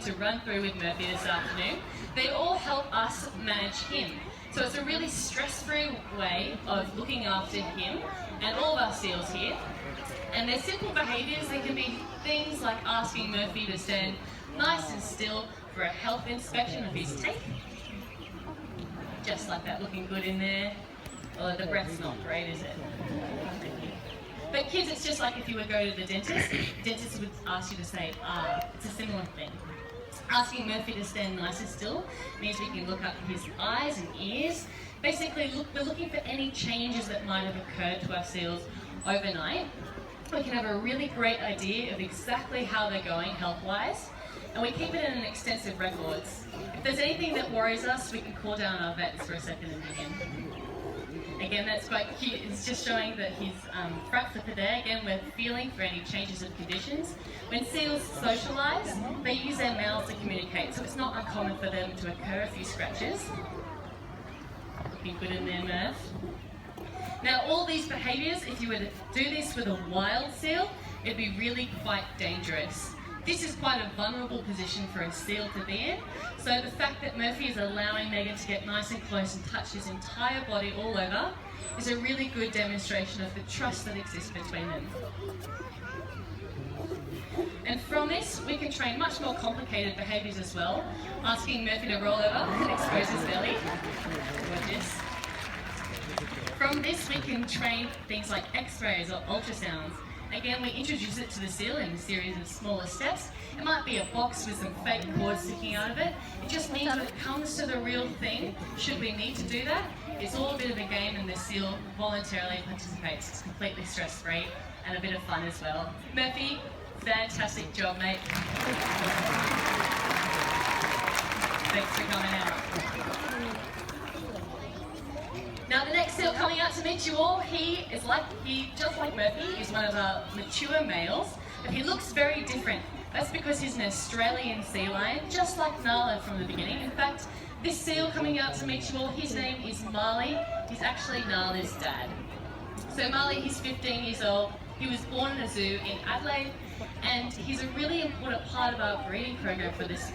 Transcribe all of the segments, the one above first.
to run through with Murphy this afternoon, they all help us manage him. So it's a really stress-free way of looking after him and all of our seals here. And they're simple behaviours. They can be things like asking Murphy to stand nice and still for a health inspection of his teeth. Just like that, looking good in there. Although the breath's not great, is it? But kids, it's just like if you would go to the dentist would ask you to say, ah. It's a similar thing. Asking Murphy to stand nice and still means we can look up his eyes and ears. Basically, we're looking for any changes that might have occurred to our seals overnight. We can have a really great idea of exactly how they're going health-wise, and we keep it in an extensive records. If there's anything that worries us, we can call down our vets for a second opinion. Again, that's quite cute. It's just showing that his front flipper there. Again, we're feeling for any changes of conditions. When seals socialise, they use their mouths to communicate, so it's not uncommon for them to occur a few scratches. Looking good in there, Murph. Now, all these behaviours, if you were to do this with a wild seal, it'd be really quite dangerous. This is quite a vulnerable position for a seal to be in, so the fact that Murphy is allowing Megan to get nice and close and touch his entire body all over is a really good demonstration of the trust that exists between them. And from this, we can train much more complicated behaviours as well, asking Murphy to roll over and expose his belly. Gorgeous. From this, we can train things like x-rays or ultrasounds. Again, we introduce it to the seal in a series of smaller steps. It might be a box with some fake cords sticking out of it. It just means when it comes to the real thing, should we need to do that, it's all a bit of a game and the seal voluntarily participates. It's completely stress-free and a bit of fun as well. Murphy, fantastic job, mate. Thanks for coming out. Now the next seal coming out to meet you all, just like Murphy, is one of our mature males, but he looks very different. That's because he's an Australian sea lion, just like Nala from the beginning. In fact, this seal coming out to meet you all, his name is Marley. He's actually Nala's dad. So Marley, he's 15 years old. He was born in a zoo in Adelaide, and he's a really important part of our breeding program for this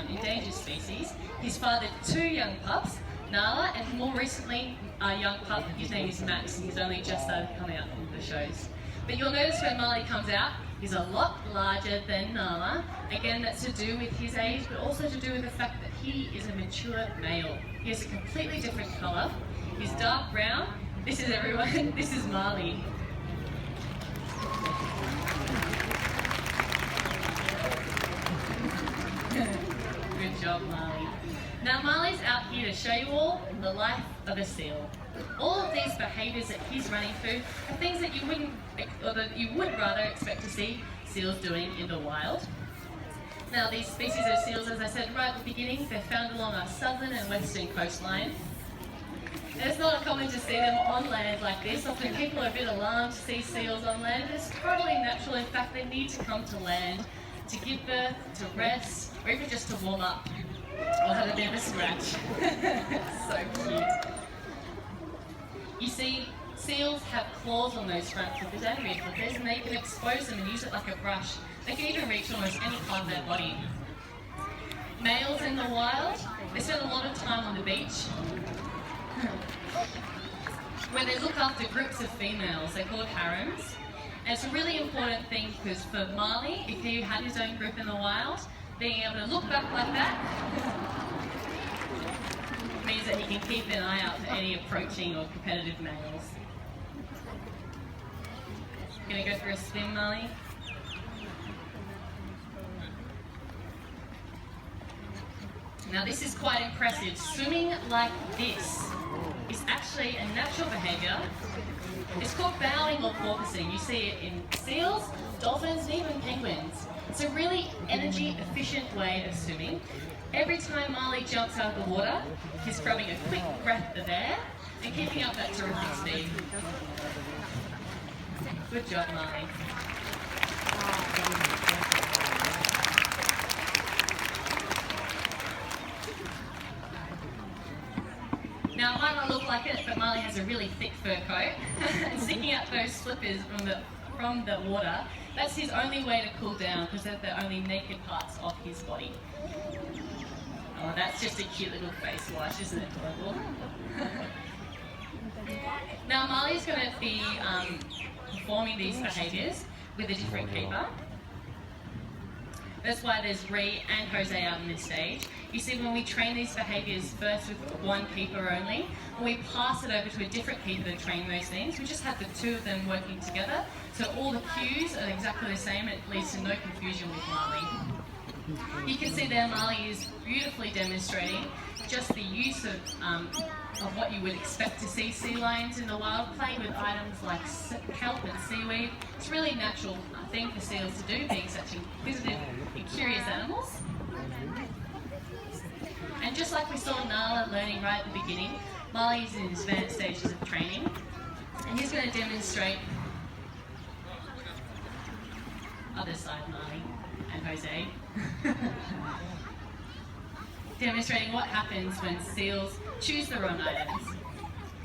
endangered species. He's fathered 2 young pups, Nala, and more recently, our young pup, his name is Max. He's only just started coming out in the shows. But you'll notice when Marley comes out, he's a lot larger than Nala. Again, that's to do with his age, but also to do with the fact that he is a mature male. He has a completely different colour. He's dark brown. This is everyone. This is Marley. Good job, Marley. Now Marley's out here to show you all the life of a seal. All of these behaviours that he's running through are things that you would rather expect to see seals doing in the wild. Now these species of seals, as I said right at the beginning, they're found along our southern and western coastline. And it's not uncommon to see them on land like this. Often people are a bit alarmed to see seals on land, but it's totally natural. In fact, they need to come to land to give birth, to rest, or even just to warm up. Or have a bit of a scratch. So cute. You see, seals have claws on those front flippers and rear flippers, and they can expose them and use it like a brush. They can even reach almost any part of their body. Males in the wild, they spend a lot of time on the beach where they look after groups of females. They're called harems. And it's a really important thing because for Marley, if he had his own group in the wild, being able to look back like that means that he can keep an eye out for any approaching or competitive males. Gonna go for a swim, Marley? Now this is quite impressive. Swimming like this is actually a natural behaviour. It's called bowing or porpoising. You see it in seals, dolphins, and even penguins. It's a really energy-efficient way of swimming. Every time Marley jumps out of the water, he's grabbing a quick breath of air and keeping up that terrific speed. Good job, Marley. Now, it might not look like it, but Marley has a really thick fur coat, and sticking out those flippers from from the water, that's his only way to cool down because they're the only naked parts of his body. Oh, that's just a cute little face wash, isn't it, adorable? Now Marley's going to be performing these behaviours with a different keeper. That's why there's Ree and Jose out on this stage. You see, when we train these behaviours first with one keeper only, when we pass it over to a different keeper to train those things, we just have the two of them working together, so all the cues are exactly the same. It leads to no confusion with Marley. You can see there Marley is beautifully demonstrating just the use of what you would expect to see sea lions in the wild, playing with items like kelp and seaweed. It's a really natural thing for seals to do, being such inquisitive and curious animals. And just like we saw Nala learning right at the beginning, Marley is in his advanced stages of training, and he's going to demonstrate other side Marley and Jose. Demonstrating what happens when seals choose the wrong items.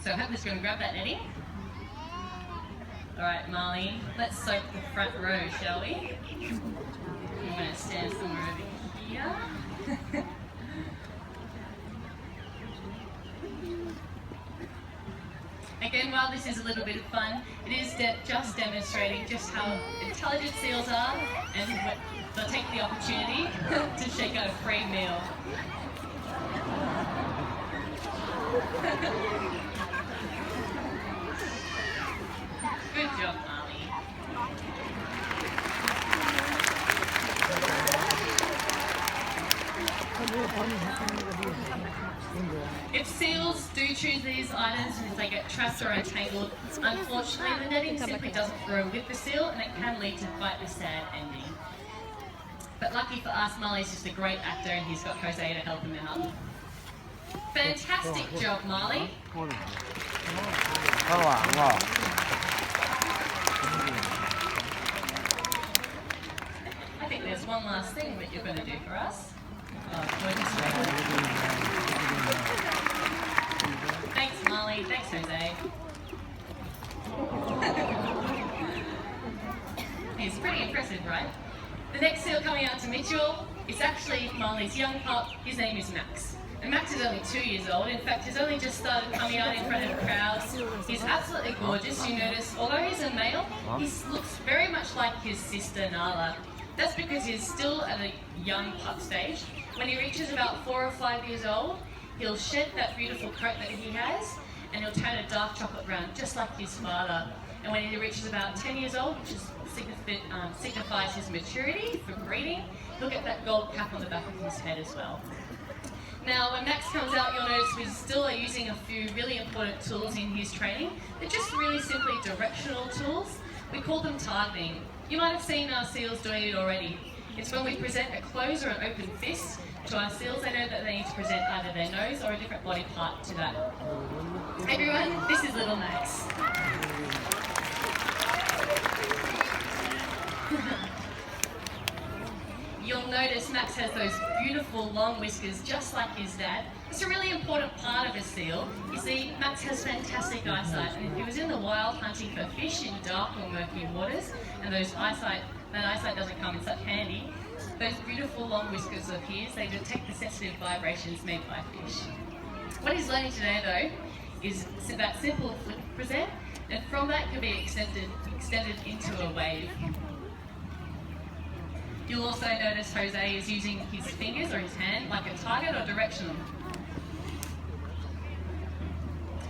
So Heather's going to grab that netting. Alright Marley, let's soak the front row, shall we? I'm going to stand somewhere over here. Again, while this is a little bit of fun, it is just demonstrating just how intelligent seals are, and they'll take the opportunity to shake out a free meal. Good job, Marley. If seals do choose these items and if they get trapped or entangled, unfortunately the netting simply doesn't grow with the seal and it can lead to quite a sad ending. But lucky for us, Marley's just a great actor and he's got Jose to help him out. Fantastic job, Marley. I think there's one last thing that you're going to do for us. Thanks, Marley. Thanks, Jose. He's pretty impressive, right? The next seal coming out to Mitchell is actually Marley's young pup. His name is Max. And Max is only 2 years old. In fact, he's only just started coming out in front of crowds. He's absolutely gorgeous. You notice, although he's a male, he looks very much like his sister Nala. That's because he's still at a young pup stage. When he reaches about 4 or 5 years old, he'll shed that beautiful coat that he has, and he'll turn a dark chocolate brown, just like his father. And when he reaches about 10 years old, which signifies his maturity for breeding, he'll get that gold cap on the back of his head as well. Now, when Max comes out, you'll notice we still are using a few really important tools in his training. They're just really simply directional tools. We call them targeting. You might have seen our seals doing it already. It's when we present a closed or an open fist to our seals, they know that they need to present either their nose or a different body part to that. Everyone, this is little Max. You'll notice Max has those beautiful long whiskers just like his dad. It's a really important part of a seal. You see, Max has fantastic eyesight, and if he was in the wild hunting for fish in dark or murky waters, and that eyesight doesn't come in such handy, those beautiful long whiskers of his, they detect the sensitive vibrations made by fish. What he's learning today though is that simple flip present, and from that can be extended into a wave. You'll also notice Jose is using his fingers or his hand like a target or directional.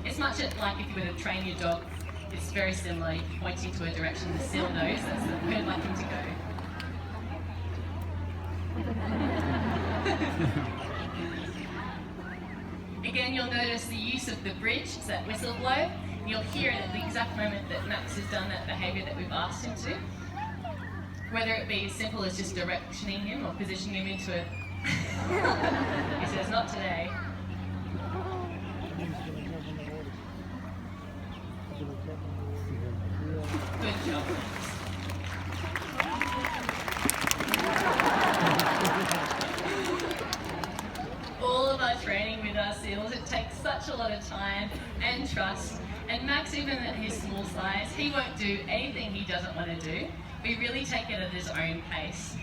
It's much like if you were to train your dog, it's very similar, pointing to a direction the seal knows that's where you'd like him to go. Again, you'll notice the use of the bridge, it's that whistle blow. You'll hear it at the exact moment that Max has done that behaviour that we've asked him to. Whether it be as simple as just directioning him or positioning him into a... He says, not today. Good job, Max. All of our training with our seals. It takes such a lot of time and trust. And Max, even at his small size, he won't do anything he doesn't want to do. We really take it at his own pace.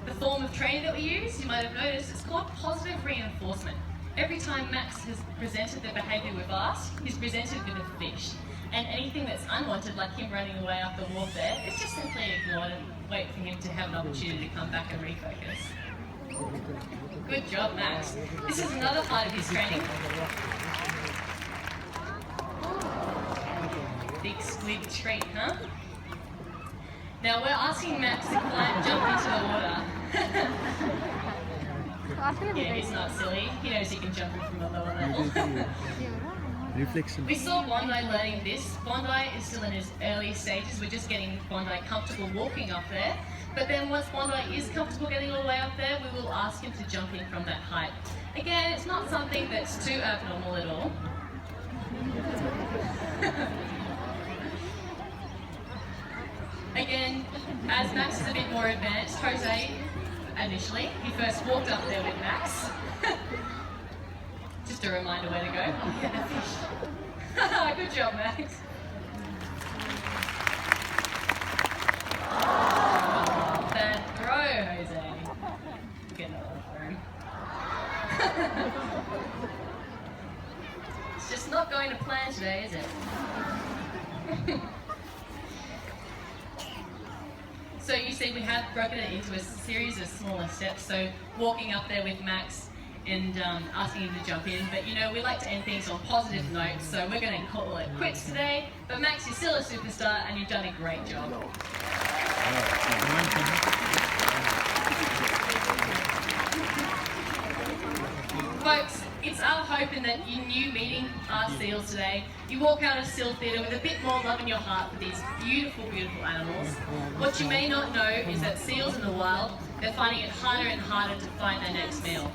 The form of training that we use, you might have noticed, it's called positive reinforcement. Every time Max has presented the behaviour we've asked, he's presented with a fish. And anything that's unwanted, like him running away after walk there, it's just simply ignored and wait for him to have an opportunity to come back and refocus. Good job, Max. This is another part of his training. Big squid treat, huh? Now we're asking Max to jump into the water. Yeah, he's not silly. He knows he can jump in from a lower level. We saw Bondi learning this. Bondi is still in his early stages. We're just getting Bondi comfortable walking up there. But then once Bondi is comfortable getting all the way up there, we will ask him to jump in from that height. Again, it's not something that's too abnormal at all. Again, as Max is a bit more advanced, Jose, initially, he first walked up there with Max. Just a reminder where to go. Oh yeah, the fish. Good job, Max. Oh, bad throw, Jose. Get another one for him. It's just not going to plan today, is it? So you see, we have broken it into a series of smaller steps. So walking up there with Max and asking him to jump in. But you know, we like to end things on positive notes, so we're going to call it quits today. But Max, you're still a superstar and you've done a great job. Folks, it's our hope in that in you meeting our seals today, you walk out of Seal Theatre with a bit more love in your heart for these beautiful, beautiful animals. What you may not know is that seals in the wild, they're finding it harder and harder to find their next meal.